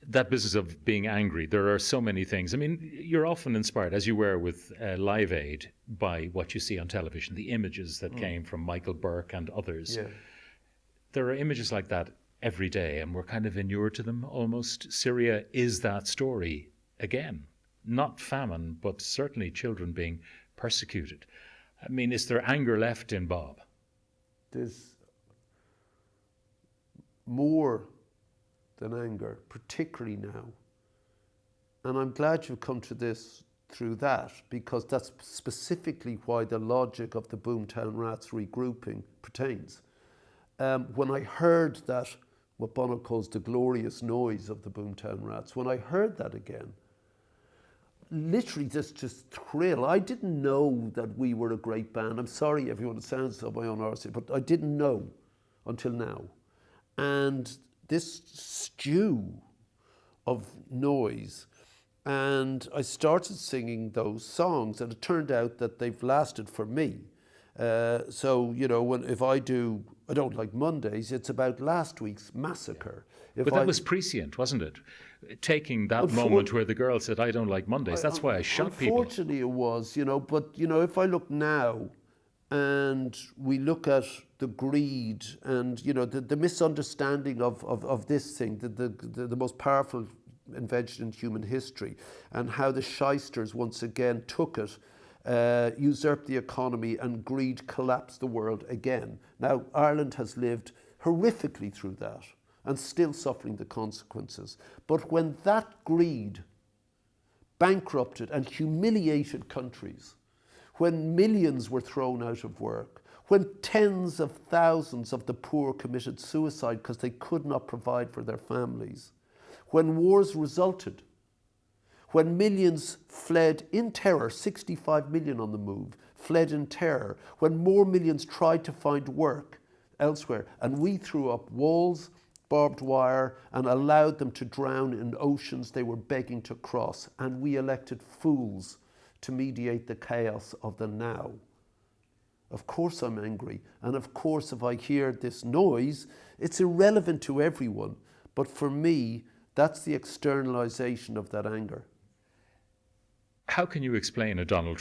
That business of being angry, there are so many things. I mean, you're often inspired, as you were with Live Aid, by what you see on television, the images that came from Michael Burke and others. Yeah. There are images like that every day, and we're kind of inured to them almost. Syria is that story again. Not famine, but certainly children being persecuted. I mean, is there anger left in Bob? There's more than anger, particularly now. And I'm glad you've come to this through that, because that's specifically why the logic of the Boomtown Rats regrouping pertains. When I heard that, what Bono calls the glorious noise of the Boomtown Rats, when I heard that again, literally just thrill. I didn't know that we were a great band. I'm sorry everyone, it sounds like my own arse, but I didn't know until now. And this stew of noise, and I started singing those songs, and it turned out that they've lasted for me. So, you know, if I don't like Mondays, it's about last week's massacre. But that was prescient, wasn't it? Taking that moment where the girl said, I don't like Mondays, that's why I shot people. Unfortunately it was, you know, but, you know, if I look now and we look at the greed and, you know, the misunderstanding of this thing, the most powerful invention in human history, and how the shysters once again took it, usurped the economy, and greed collapsed the world again. Now, Ireland has lived horrifically through that and still suffering the consequences. But when that greed bankrupted and humiliated countries, when millions were thrown out of work, when tens of thousands of the poor committed suicide because they could not provide for their families, when wars resulted, when millions fled in terror, 65 million on the move, fled in terror, when more millions tried to find work elsewhere, and we threw up walls, barbed wire, and allowed them to drown in oceans they were begging to cross, and we elected fools to mediate the chaos of the now. Of course I'm angry, and of course if I hear this noise, it's irrelevant to everyone, but for me, that's the externalization of that anger. How can you explain a Donald